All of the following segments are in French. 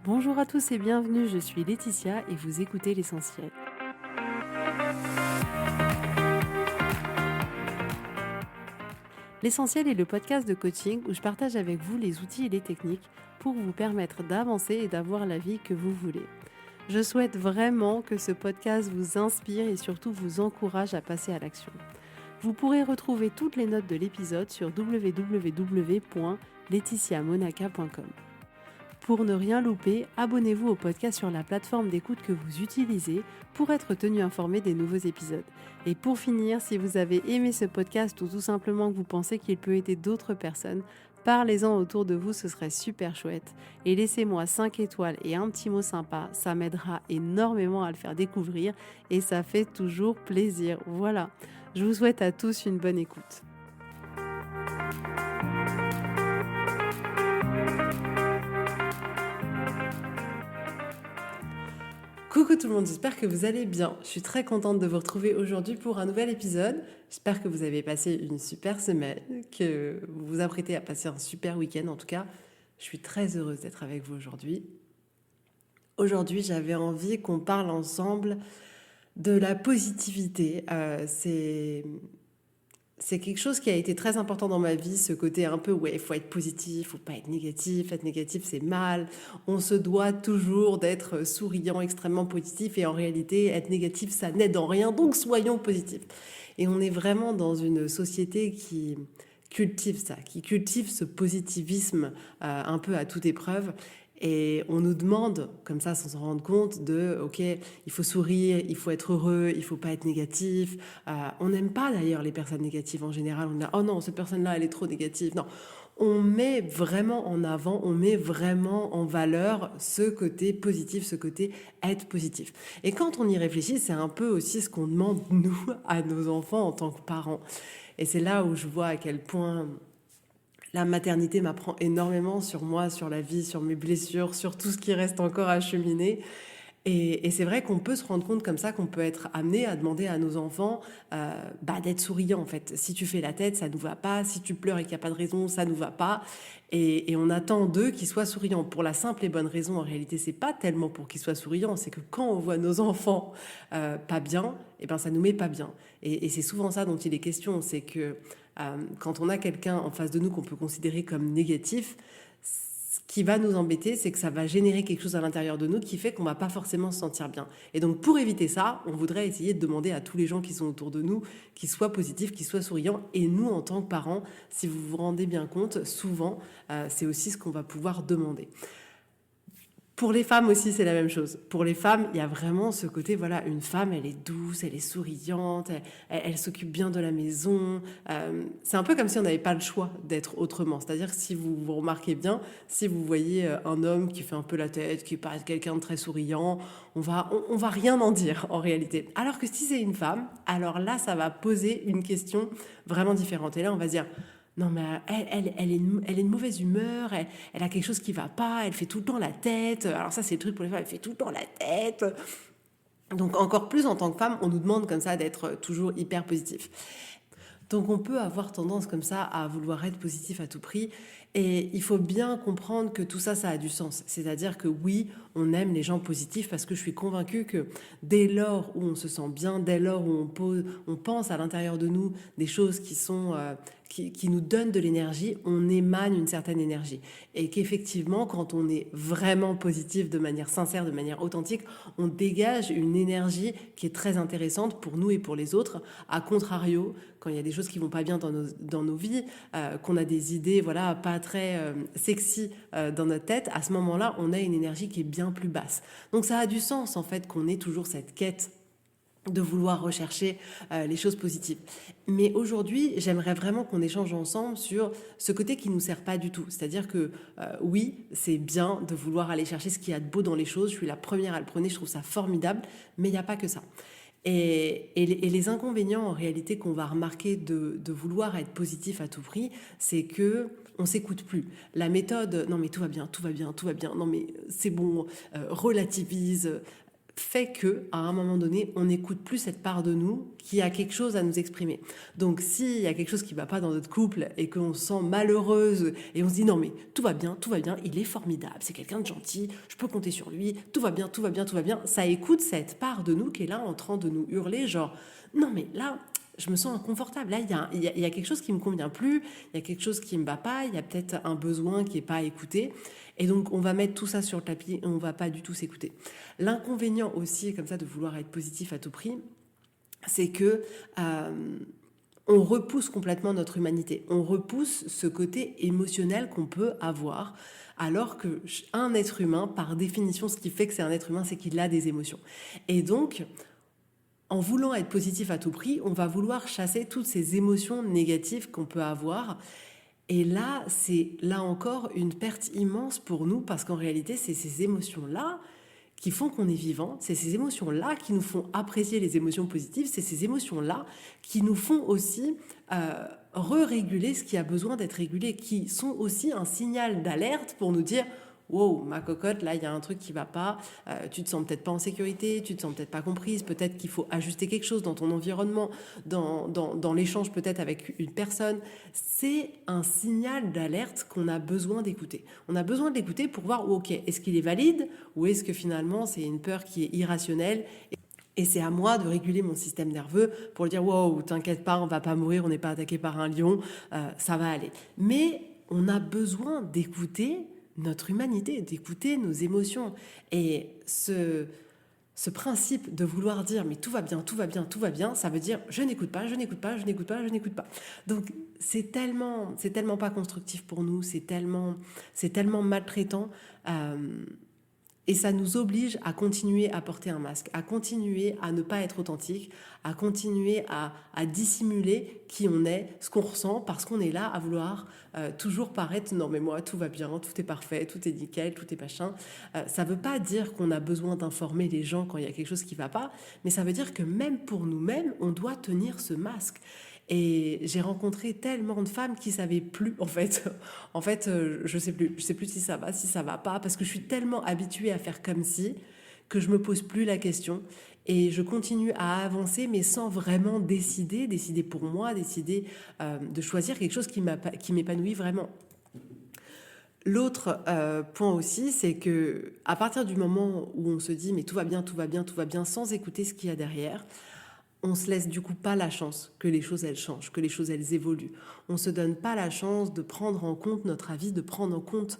Bonjour à tous et bienvenue, je suis Laetitia et vous écoutez l'essentiel. L'essentiel est le podcast de coaching où je partage avec vous les outils et les techniques pour vous permettre d'avancer et d'avoir la vie que vous voulez. Je souhaite vraiment que ce podcast vous inspire et surtout vous encourage à passer à l'action. Vous pourrez retrouver toutes les notes de l'épisode sur www.laetitiamonaca.com. Pour ne rien louper, abonnez-vous au podcast sur la plateforme d'écoute que vous utilisez pour être tenu informé des nouveaux épisodes. Et pour finir, si vous avez aimé ce podcast ou tout simplement que vous pensez qu'il peut aider d'autres personnes, parlez-en autour de vous, ce serait super chouette. Et laissez-moi 5 étoiles et un petit mot sympa, ça m'aidera énormément à le faire découvrir et ça fait toujours plaisir. Voilà, je vous souhaite à tous une bonne écoute. Coucou tout le monde, j'espère que vous allez bien. Je suis très contente de vous retrouver aujourd'hui pour un nouvel épisode. J'espère que vous avez passé une super semaine, que vous vous apprêtez à passer un super week-end. En tout cas, je suis très heureuse d'être avec vous aujourd'hui. Aujourd'hui, j'avais envie qu'on parle ensemble de la positivité. C'est quelque chose qui a été très important dans ma vie, ce côté un peu, ouais, il faut être positif, faut pas être négatif. Être négatif, c'est mal. On se doit toujours d'être souriant, extrêmement positif. Et en réalité, être négatif, ça n'aide en rien. Donc, soyons positifs. Et on est vraiment dans une société qui cultive ça, qui cultive ce positivisme un peu à toute épreuve. Et on nous demande, comme ça, sans s'en rendre compte, ok, il faut sourire, il faut être heureux, il faut pas être négatif. On n'aime pas d'ailleurs les personnes négatives en général. On dit, oh non, cette personne-là, elle est trop négative. Non, on met vraiment en avant, on met vraiment en valeur ce côté positif, ce côté être positif. Et quand on y réfléchit, c'est un peu aussi ce qu'on demande, nous, à nos enfants en tant que parents. Et c'est là où je vois à quel point la maternité m'apprend énormément sur moi, sur la vie, sur mes blessures, sur tout ce qui reste encore à cheminer. Et c'est vrai qu'on peut se rendre compte comme ça qu'on peut être amené à demander à nos enfants d'être souriants en fait. Si tu fais la tête, ça nous va pas. Si tu pleures et qu'il n'y a pas de raison, ça nous va pas. Et on attend d'eux qu'ils soient souriants. Pour la simple et bonne raison, en réalité, c'est pas tellement pour qu'ils soient souriants, c'est que quand on voit nos enfants pas bien, et ben ça nous met pas bien. Et c'est souvent ça dont il est question, c'est que quand on a quelqu'un en face de nous qu'on peut considérer comme négatif, ce qui va nous embêter, c'est que ça va générer quelque chose à l'intérieur de nous qui fait qu'on va pas forcément se sentir bien. Et donc, pour éviter ça, on voudrait essayer de demander à tous les gens qui sont autour de nous qu'ils soient positifs, qu'ils soient souriants. Et nous, en tant que parents, si vous vous rendez bien compte, souvent, c'est aussi ce qu'on va pouvoir demander. Pour les femmes aussi, c'est la même chose. Pour les femmes, il y a vraiment ce côté, voilà, une femme, elle est douce, elle est souriante, elle s'occupe bien de la maison. C'est un peu comme si on n'avait pas le choix d'être autrement. C'est-à-dire que si vous vous remarquez bien, si vous voyez un homme qui fait un peu la tête, qui paraît quelqu'un de très souriant, on va rien en dire en réalité. Alors que si c'est une femme, alors là, ça va poser une question vraiment différente. Et là, on va se dire... Non, mais elle est de mauvaise humeur, elle a quelque chose qui va pas, elle fait tout le temps la tête. Alors ça, c'est le truc pour les femmes, elle fait tout le temps la tête. Donc encore plus en tant que femme, on nous demande comme ça d'être toujours hyper positif. Donc on peut avoir tendance comme ça à vouloir être positif à tout prix. Et il faut bien comprendre que tout ça, ça a du sens. C'est-à-dire que oui, on aime les gens positifs parce que je suis convaincue que dès lors où on se sent bien, dès lors où on pense à l'intérieur de nous des choses qui sont... qui nous donnent de l'énergie, on émane une certaine énergie. Et qu'effectivement, quand on est vraiment positif de manière sincère, de manière authentique, on dégage une énergie qui est très intéressante pour nous et pour les autres. À contrario, quand il y a des choses qui vont pas bien dans nos vies, qu'on a des idées voilà pas très sexy dans notre tête, à ce moment-là, on a une énergie qui est bien plus basse. Donc ça a du sens en fait qu'on ait toujours cette quête de vouloir rechercher les choses positives. Mais aujourd'hui, j'aimerais vraiment qu'on échange ensemble sur ce côté qui nous sert pas du tout. C'est-à-dire que oui, c'est bien de vouloir aller chercher ce qu'il y a de beau dans les choses. Je suis la première à le prôner, je trouve ça formidable, mais il n'y a pas que ça. Et les inconvénients en réalité qu'on va remarquer de vouloir être positif à tout prix, c'est que on s'écoute plus. La méthode, non mais tout va bien, tout va bien, tout va bien, non mais c'est bon, relativise. fait que à un moment donné, on n'écoute plus cette part de nous qui a quelque chose à nous exprimer. Donc s'il y a quelque chose qui ne va pas dans notre couple et qu'on se sent malheureuse et on se dit non mais tout va bien, il est formidable, c'est quelqu'un de gentil, je peux compter sur lui, tout va bien, tout va bien, tout va bien, ça écoute cette part de nous qui est là en train de nous hurler genre non mais là je me sens inconfortable, là il y a quelque chose qui me convient plus, il y a quelque chose qui me va pas, il y a peut-être un besoin qui est pas écouté. Et donc, on va mettre tout ça sur le tapis et on va pas du tout s'écouter. L'inconvénient aussi, comme ça, de vouloir être positif à tout prix, c'est que on repousse complètement notre humanité. On repousse ce côté émotionnel qu'on peut avoir, alors que un être humain, par définition, ce qui fait que c'est un être humain, c'est qu'il a des émotions. Et donc, en voulant être positif à tout prix, on va vouloir chasser toutes ces émotions négatives qu'on peut avoir. Et là, c'est là encore une perte immense pour nous parce qu'en réalité, c'est ces émotions-là qui font qu'on est vivant, c'est ces émotions-là qui nous font apprécier les émotions positives, c'est ces émotions-là qui nous font aussi re-réguler ce qui a besoin d'être régulé, qui sont aussi un signal d'alerte pour nous dire wow, ma cocotte, là, il y a un truc qui va pas, tu te sens peut-être pas en sécurité, tu te sens peut-être pas comprise, peut-être qu'il faut ajuster quelque chose dans ton environnement, dans l'échange peut-être avec une personne. C'est un signal d'alerte qu'on a besoin d'écouter. On a besoin de l'écouter pour voir, ok, est-ce qu'il est valide ou est-ce que finalement c'est une peur qui est irrationnelle et c'est à moi de réguler mon système nerveux pour le dire, wow, t'inquiète pas, on va pas mourir, on n'est pas attaqué par un lion, ça va aller. Mais on a besoin d'écouter notre humanité, d'écouter nos émotions. Et ce principe de vouloir dire mais tout va bien, tout va bien, tout va bien, ça veut dire je n'écoute pas, je n'écoute pas, je n'écoute pas, je n'écoute pas. Donc c'est tellement pas constructif pour nous, c'est tellement maltraitant. Et ça nous oblige à continuer à porter un masque, à continuer à ne pas être authentique, à continuer à dissimuler qui on est, ce qu'on ressent, parce qu'on est là à vouloir toujours paraître non mais moi tout va bien, tout est parfait, tout est nickel, tout est machin. Ça ne veut pas dire qu'on a besoin d'informer les gens quand il y a quelque chose qui ne va pas, mais ça veut dire que même pour nous-mêmes, on doit tenir ce masque. Et j'ai rencontré tellement de femmes qui savaient plus, en fait. En fait, je sais plus si ça va pas, parce que je suis tellement habituée à faire comme si que je me pose plus la question et je continue à avancer, mais sans vraiment décider pour moi, décider de choisir quelque chose qui m'épanouit vraiment. L'autre point aussi, c'est que à partir du moment où on se dit mais tout va bien, tout va bien, tout va bien, sans écouter ce qu'il y a derrière, on se laisse du coup pas la chance que les choses elles changent, que les choses elles évoluent. On se donne pas la chance de prendre en compte notre avis, de prendre en compte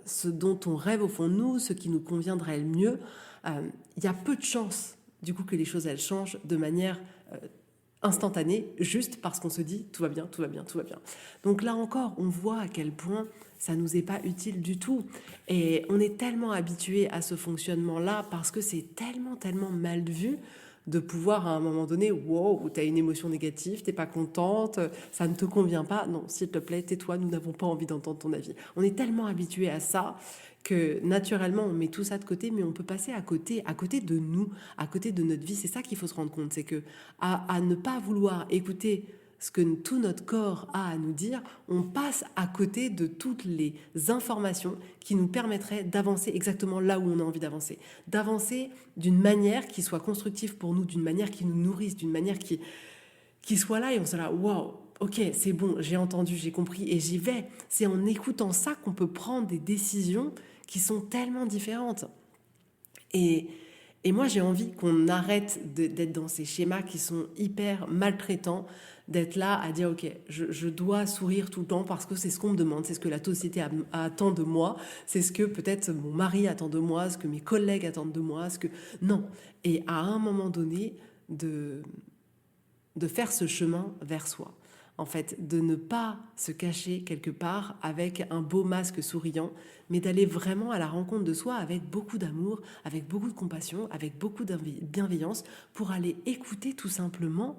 ce dont on rêve au fond de nous, ce qui nous conviendrait le mieux. Il y a peu de chances du coup que les choses elles changent de manière instantanée, juste parce qu'on se dit tout va bien, tout va bien, tout va bien. Donc là encore, on voit à quel point ça nous est pas utile du tout. Et on est tellement habitué à ce fonctionnement-là parce que c'est tellement mal vu de pouvoir à un moment donné, wow, tu as une émotion négative, t'es pas contente, ça ne te convient pas, non, s'il te plaît, tais-toi, nous n'avons pas envie d'entendre ton avis. On est tellement habitué à ça que naturellement on met tout ça de côté, mais on peut passer à côté de nous, à côté de notre vie. C'est ça qu'il faut se rendre compte, c'est que à ne pas vouloir écouter ce que tout notre corps a à nous dire, on passe à côté de toutes les informations qui nous permettraient d'avancer exactement là où on a envie d'avancer d'une manière qui soit constructive pour nous, d'une manière qui nous nourrisse, d'une manière qui soit là et on soit là, waouh, ok, c'est bon, j'ai entendu, j'ai compris et j'y vais. C'est en écoutant ça qu'on peut prendre des décisions qui sont tellement différentes. Et moi, j'ai envie qu'on arrête d'être dans ces schémas qui sont hyper maltraitants, d'être là à dire, OK, je dois sourire tout le temps parce que c'est ce qu'on me demande, c'est ce que la société attend de moi, c'est ce que peut-être mon mari attend de moi, ce que mes collègues attendent de moi, ce que... Non. Et à un moment donné, de faire ce chemin vers soi. En fait, de ne pas se cacher quelque part avec un beau masque souriant, mais d'aller vraiment à la rencontre de soi avec beaucoup d'amour, avec beaucoup de compassion, avec beaucoup de bienveillance, pour aller écouter tout simplement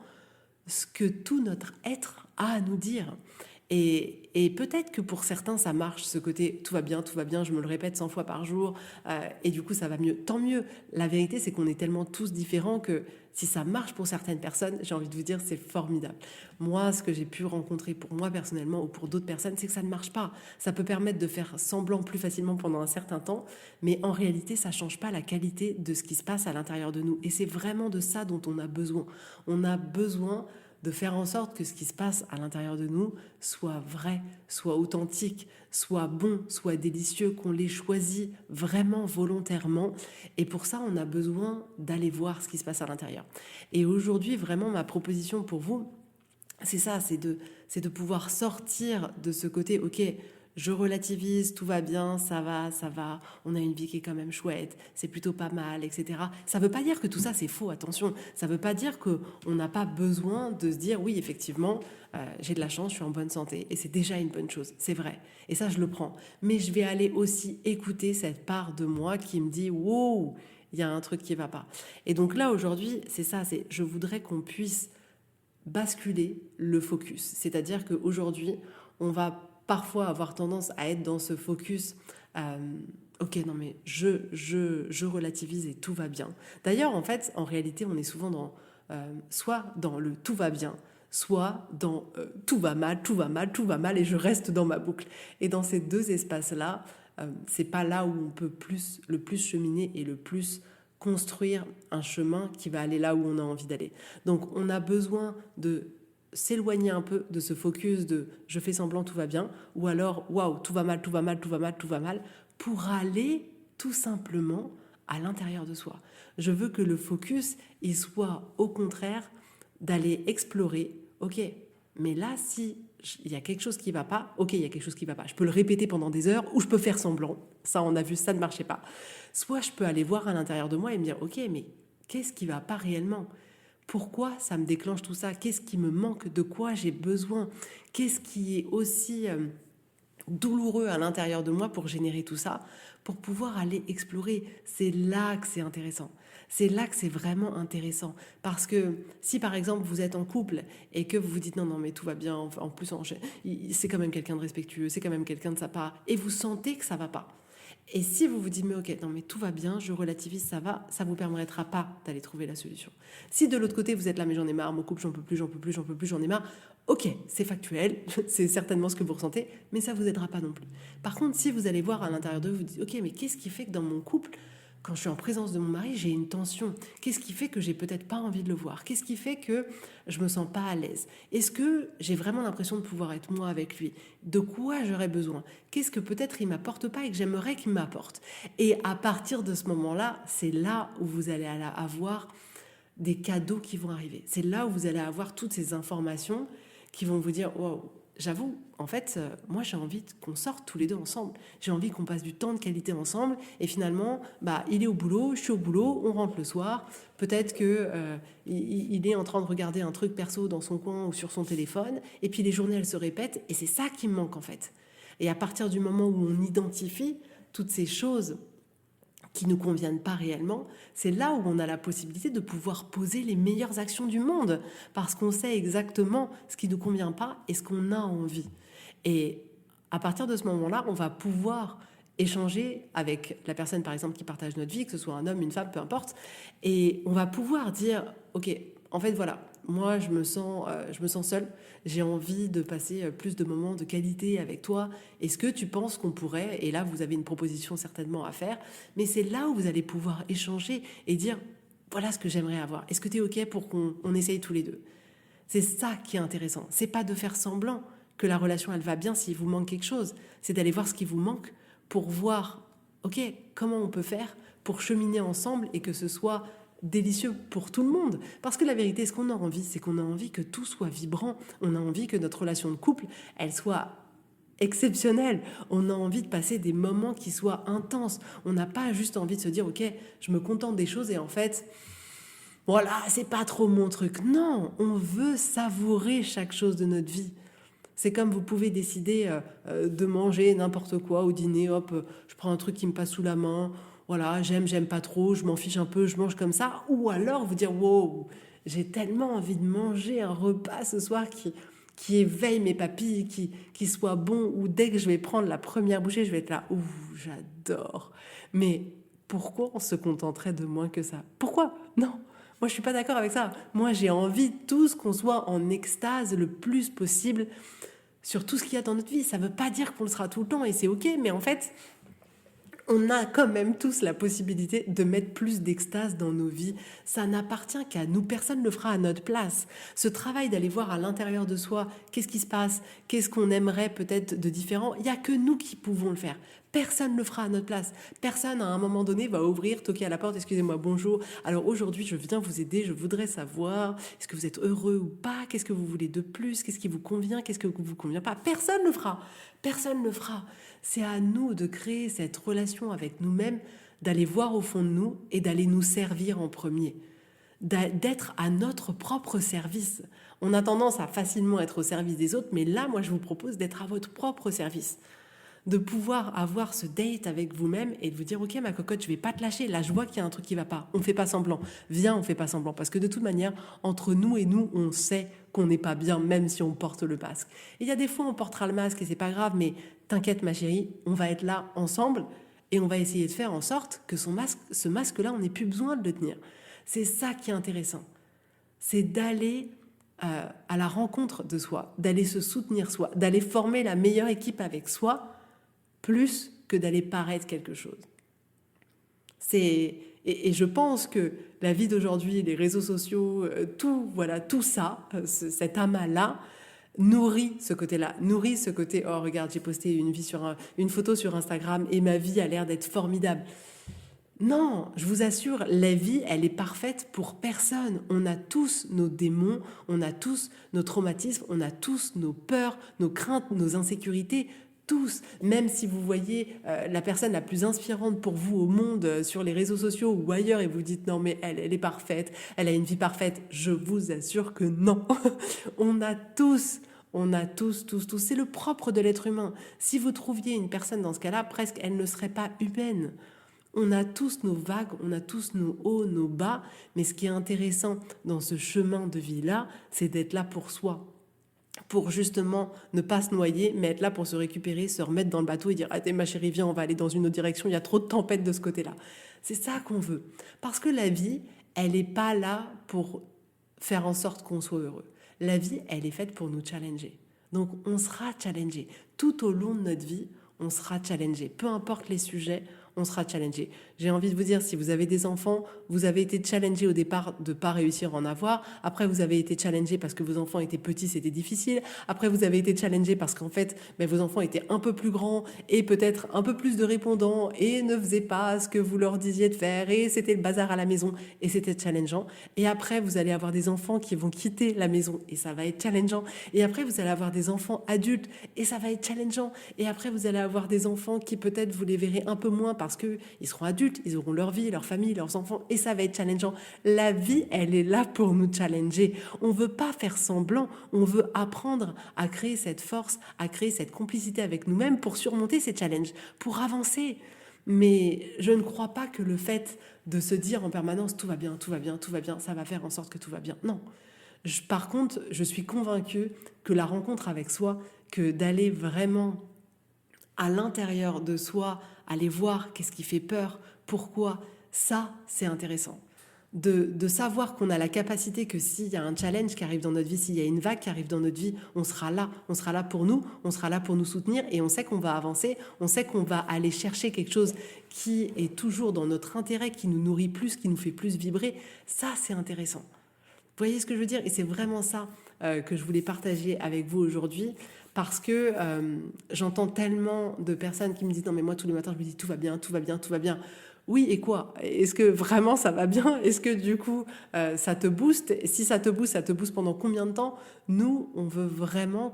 ce que tout notre être a à nous dire. Et peut-être que pour certains, ça marche, ce côté tout va bien, je me le répète 100 fois par jour, et du coup, ça va mieux. Tant mieux. La vérité, c'est qu'on est tellement tous différents que si ça marche pour certaines personnes, j'ai envie de vous dire, c'est formidable. Moi, ce que j'ai pu rencontrer pour moi personnellement ou pour d'autres personnes, c'est que ça ne marche pas. Ça peut permettre de faire semblant plus facilement pendant un certain temps, mais en réalité, ça ne change pas la qualité de ce qui se passe à l'intérieur de nous. Et c'est vraiment de ça dont on a besoin. On a besoin de faire en sorte que ce qui se passe à l'intérieur de nous soit vrai, soit authentique, soit bon, soit délicieux, qu'on les choisit vraiment volontairement. Et pour ça, on a besoin d'aller voir ce qui se passe à l'intérieur. Et aujourd'hui, vraiment, ma proposition pour vous, c'est ça, c'est de pouvoir sortir de ce côté, ok, je relativise, tout va bien, ça va, on a une vie qui est quand même chouette, c'est plutôt pas mal, etc. Ça ne veut pas dire que tout ça c'est faux, attention. Ça ne veut pas dire qu'on n'a pas besoin de se dire, oui, effectivement, j'ai de la chance, je suis en bonne santé. Et c'est déjà une bonne chose, c'est vrai. Et ça, je le prends. Mais je vais aller aussi écouter cette part de moi qui me dit, wow, il y a un truc qui ne va pas. Et donc là, aujourd'hui, c'est ça, je voudrais qu'on puisse basculer le focus. C'est-à-dire qu'aujourd'hui, on va parfois avoir tendance à être dans ce focus. Ok, non mais je relativise et tout va bien. D'ailleurs, en fait, en réalité, on est souvent dans soit dans le tout va bien, soit dans tout va mal, tout va mal, tout va mal, et je reste dans ma boucle. Et dans ces deux espaces-là, c'est pas là où on peut le plus cheminer et le plus construire un chemin qui va aller là où on a envie d'aller. Donc on a besoin de s'éloigner un peu de ce focus de je fais semblant tout va bien, ou alors waouh tout va mal, tout va mal, tout va mal, tout va mal, pour aller tout simplement à l'intérieur de soi. Je veux que le focus il soit au contraire d'aller explorer, ok, mais là si il y a quelque chose qui ne va pas, ok, il y a quelque chose qui ne va pas, je peux le répéter pendant des heures ou je peux faire semblant, ça on a vu, ça ne marchait pas. Soit je peux aller voir à l'intérieur de moi et me dire, ok, mais qu'est-ce qui ne va pas réellement ? Pourquoi ça me déclenche tout ça ? Qu'est-ce qui me manque ? De quoi j'ai besoin ? Qu'est-ce qui est aussi douloureux à l'intérieur de moi pour générer tout ça ? Pour pouvoir aller explorer. C'est là que c'est intéressant. C'est là que c'est vraiment intéressant. Parce que si par exemple vous êtes en couple et que vous vous dites non mais tout va bien, en plus c'est quand même quelqu'un de respectueux, c'est quand même quelqu'un de sympa, et vous sentez que ça va pas. Et si vous vous dites, mais ok, non mais tout va bien, je relativise, ça va, ça vous permettra pas d'aller trouver la solution. Si de l'autre côté vous êtes là, mais j'en ai marre, mon couple, j'en peux plus, j'en ai marre, ok, c'est factuel, c'est certainement ce que vous ressentez, mais ça vous aidera pas non plus. Par contre, si vous allez voir à l'intérieur de vous, vous dites, ok, mais qu'est-ce qui fait que dans mon couple, quand je suis en présence de mon mari, j'ai une tension. Qu'est-ce qui fait que j'ai peut-être pas envie de le voir ? Qu'est-ce qui fait que je me sens pas à l'aise ? Est-ce que j'ai vraiment l'impression de pouvoir être moi avec lui ? De quoi j'aurais besoin ? Qu'est-ce que peut-être il m'apporte pas et que j'aimerais qu'il m'apporte ? Et à partir de ce moment-là, c'est là où vous allez avoir des cadeaux qui vont arriver. C'est là où vous allez avoir toutes ces informations qui vont vous dire, wow, j'avoue, en fait, moi j'ai envie qu'on sorte tous les deux ensemble. J'ai envie qu'on passe du temps de qualité ensemble. Et finalement, il est au boulot, je suis au boulot, on rentre le soir. Peut-être que il est en train de regarder un truc perso dans son coin ou sur son téléphone. Et puis les journées, elles se répètent. Et c'est ça qui me manque en fait. Et à partir du moment où on identifie toutes ces choses qui ne nous conviennent pas réellement, c'est là où on a la possibilité de pouvoir poser les meilleures actions du monde, parce qu'on sait exactement ce qui ne nous convient pas et ce qu'on a envie. Et à partir de ce moment-là, on va pouvoir échanger avec la personne, par exemple, qui partage notre vie, que ce soit un homme, une femme, peu importe, et on va pouvoir dire, ok, en fait, voilà, moi, je me sens seule, j'ai envie de passer plus de moments de qualité avec toi. Est-ce que tu penses qu'on pourrait, et là, vous avez une proposition certainement à faire, mais c'est là où vous allez pouvoir échanger et dire, voilà ce que j'aimerais avoir. Est-ce que tu es OK pour qu'on essaye tous les deux ? C'est ça qui est intéressant. C'est pas de faire semblant que la relation, elle va bien s'il vous manque quelque chose. C'est d'aller voir ce qui vous manque pour voir, OK, comment on peut faire pour cheminer ensemble et que ce soit délicieux pour tout le monde. Parce que la vérité, ce qu'on a envie, c'est qu'on a envie que tout soit vibrant. On a envie que notre relation de couple, elle soit exceptionnelle. On a envie de passer des moments qui soient intenses. On n'a pas juste envie de se dire, ok, je me contente des choses et en fait, voilà, c'est pas trop mon truc. Non, on veut savourer chaque chose de notre vie. C'est comme vous pouvez décider de manger n'importe quoi au dîner, hop, je prends un truc qui me passe sous la main, voilà, j'aime pas trop, je m'en fiche un peu, je mange comme ça. Ou alors vous dire, wow, j'ai tellement envie de manger un repas ce soir qui qui éveille mes papilles, qui soit bon, où dès que je vais prendre la première bouchée, je vais être là, ouh, j'adore. Mais pourquoi on se contenterait de moins que ça? Pourquoi? Non, moi je suis pas d'accord avec ça. Moi j'ai envie tous qu'on soit en extase le plus possible sur tout ce qu'il y a dans notre vie. Ça veut pas dire qu'on le sera tout le temps et c'est ok, mais en fait, on a quand même tous la possibilité de mettre plus d'extase dans nos vies. Ça n'appartient qu'à nous. Personne ne le fera à notre place. Ce travail d'aller voir à l'intérieur de soi, qu'est-ce qui se passe, qu'est-ce qu'on aimerait peut-être de différent, il n'y a que nous qui pouvons le faire. Personne ne le fera à notre place. Personne, à un moment donné, va ouvrir, toquer à la porte, excusez-moi, bonjour. Alors aujourd'hui, je viens vous aider, je voudrais savoir, est-ce que vous êtes heureux ou pas? Qu'est-ce que vous voulez de plus? Qu'est-ce qui vous convient? Qu'est-ce qui ne vous convient pas? Personne ne le fera. Personne ne le fera. C'est à nous de créer cette relation avec nous-mêmes, d'aller voir au fond de nous et d'aller nous servir en premier. D'être à notre propre service. On a tendance à facilement être au service des autres, mais là, moi, je vous propose d'être à votre propre service. De pouvoir avoir ce date avec vous-même et de vous dire, ok, ma cocotte, je vais pas te lâcher. Là, je vois qu'il y a un truc qui va pas. On fait pas semblant. Viens, on fait pas semblant. Parce que de toute manière, entre nous et nous, on sait qu'on n'est pas bien, même si on porte le masque. Et il y a des fois, on portera le masque et c'est pas grave, mais t'inquiète, ma chérie, on va être là ensemble et on va essayer de faire en sorte que ce masque-là, on n'ait plus besoin de le tenir. C'est ça qui est intéressant. C'est d'aller à la rencontre de soi, d'aller se soutenir soi, d'aller former la meilleure équipe avec soi, plus que d'aller paraître quelque chose. Et je pense que la vie d'aujourd'hui, les réseaux sociaux, tout ça, cet amas-là, nourrit ce côté-là, nourrit ce côté, oh regarde, j'ai posté une photo sur Instagram et ma vie a l'air d'être formidable. Non, je vous assure, la vie, elle est parfaite pour personne. On a tous nos démons, on a tous nos traumatismes, on a tous nos peurs, nos craintes, nos insécurités. Tous, même si vous voyez la personne la plus inspirante pour vous au monde sur les réseaux sociaux ou ailleurs et vous dites non mais elle est parfaite, elle a une vie parfaite, je vous assure que non. On a tous, c'est le propre de l'être humain. Si vous trouviez une personne dans ce cas-là, presque elle ne serait pas humaine. On a tous nos vagues, on a tous nos hauts, nos bas, mais ce qui est intéressant dans ce chemin de vie-là, c'est d'être là pour soi, pour justement ne pas se noyer, mais être là pour se récupérer, se remettre dans le bateau et dire « Allez ma chérie, viens, on va aller dans une autre direction, il y a trop de tempêtes de ce côté-là ». C'est ça qu'on veut. Parce que la vie, elle n'est pas là pour faire en sorte qu'on soit heureux. La vie, elle est faite pour nous challenger. Donc on sera challengé. Tout au long de notre vie, on sera challengé. Peu importe les sujets, on sera challengé. J'ai envie de vous dire, si vous avez des enfants, vous avez été challengé au départ de ne pas réussir à en avoir. Après, vous avez été challengé parce que vos enfants étaient petits, c'était difficile. Après, vous avez été challengé parce qu'en fait, vos enfants étaient un peu plus grands et peut-être un peu plus de répondants et ne faisaient pas ce que vous leur disiez de faire et c'était le bazar à la maison et c'était challengeant. Et après, vous allez avoir des enfants qui vont quitter la maison et ça va être challengeant. Et après, vous allez avoir des enfants adultes et ça va être challengeant. Et après, vous allez avoir des enfants qui peut-être vous les verrez un peu moins parce qu'ils seront adultes, ils auront leur vie, leur famille, leurs enfants, et ça va être challengeant. La vie, elle est là pour nous challenger. On ne veut pas faire semblant, on veut apprendre à créer cette force, à créer cette complicité avec nous-mêmes pour surmonter ces challenges, pour avancer. Mais je ne crois pas que le fait de se dire en permanence « tout va bien, tout va bien, tout va bien », ça va faire en sorte que tout va bien. Non. Par contre, je suis convaincue que la rencontre avec soi, que d'aller vraiment à l'intérieur de soi, aller voir qu'est-ce qui fait peur, pourquoi, ça, c'est intéressant. De savoir qu'on a la capacité que s'il y a un challenge qui arrive dans notre vie, s'il y a une vague qui arrive dans notre vie, on sera là pour nous, on sera là pour nous soutenir et on sait qu'on va avancer, on sait qu'on va aller chercher quelque chose qui est toujours dans notre intérêt, qui nous nourrit plus, qui nous fait plus vibrer. Ça, c'est intéressant. Vous voyez ce que je veux dire? Et c'est vraiment ça que je voulais partager avec vous aujourd'hui. Parce que j'entends tellement de personnes qui me disent « Non, mais moi, tous les matins, je me dis tout va bien, tout va bien, tout va bien. » Oui, et quoi? Est-ce que vraiment ça va bien? Est-ce que du coup, ça te booste? Si ça te booste pendant combien de temps? Nous, on veut vraiment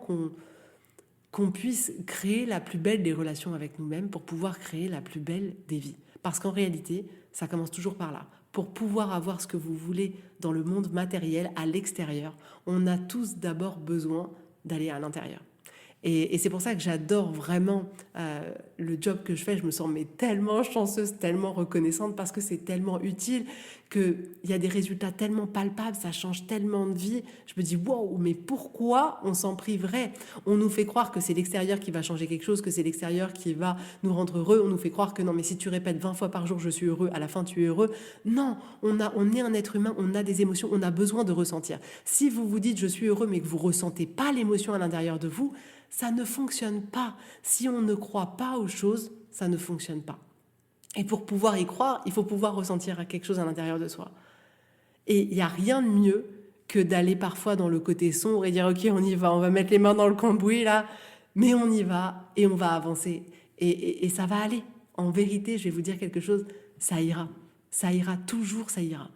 qu'on puisse créer la plus belle des relations avec nous-mêmes pour pouvoir créer la plus belle des vies. Parce qu'en réalité, ça commence toujours par là. Pour pouvoir avoir ce que vous voulez dans le monde matériel, à l'extérieur, on a tous d'abord besoin d'aller à l'intérieur. Et c'est pour ça que j'adore vraiment le job que je fais. Je me sens tellement chanceuse, tellement reconnaissante parce que c'est tellement utile qu'il y a des résultats tellement palpables, ça change tellement de vie. Je me dis, wow, mais pourquoi on s'en priverait? On nous fait croire que c'est l'extérieur qui va changer quelque chose, que c'est l'extérieur qui va nous rendre heureux. On nous fait croire que non, mais si tu répètes 20 fois par jour, je suis heureux, à la fin, tu es heureux. Non, on est un être humain, on a des émotions, on a besoin de ressentir. Si vous vous dites, je suis heureux, mais que vous ressentez pas l'émotion à l'intérieur de vous, ça ne fonctionne pas. Si on ne croit pas aux choses, ça ne fonctionne pas. Et pour pouvoir y croire, il faut pouvoir ressentir quelque chose à l'intérieur de soi. Et il n'y a rien de mieux que d'aller parfois dans le côté sombre et dire « Ok, on y va, on va mettre les mains dans le cambouis là, mais on y va et on va avancer. Et ça va aller. En vérité, je vais vous dire quelque chose, ça ira. Ça ira toujours, ça ira. »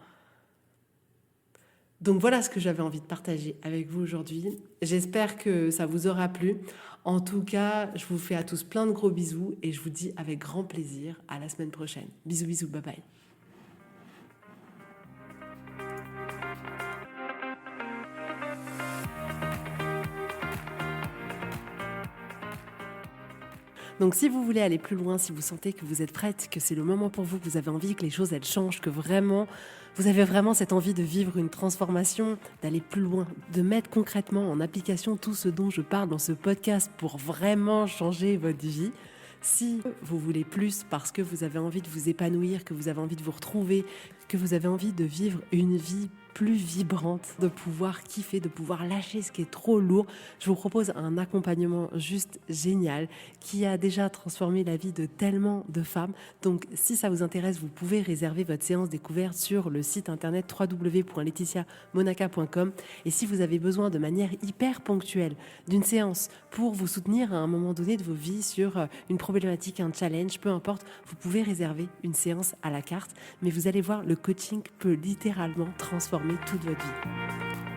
Donc voilà ce que j'avais envie de partager avec vous aujourd'hui. J'espère que ça vous aura plu. En tout cas, je vous fais à tous plein de gros bisous et je vous dis avec grand plaisir à la semaine prochaine. Bisous, bisous, bye bye. Donc si vous voulez aller plus loin, si vous sentez que vous êtes prête, que c'est le moment pour vous, que vous avez envie que les choses elles changent, que vraiment vous avez vraiment cette envie de vivre une transformation, d'aller plus loin, de mettre concrètement en application tout ce dont je parle dans ce podcast pour vraiment changer votre vie. Si vous voulez plus parce que vous avez envie de vous épanouir, que vous avez envie de vous retrouver, que vous avez envie de vivre une vie plus vibrante, de pouvoir kiffer, de pouvoir lâcher ce qui est trop lourd, je vous propose un accompagnement juste génial qui a déjà transformé la vie de tellement de femmes. Donc si ça vous intéresse, vous pouvez réserver votre séance découverte sur le site internet www.laetitiamonaca.com. Et si vous avez besoin de manière hyper ponctuelle d'une séance pour vous soutenir à un moment donné de vos vies sur une problématique, un challenge, peu importe, vous pouvez réserver une séance à la carte. Mais vous allez voir, le coaching peut littéralement transformer toute votre vie.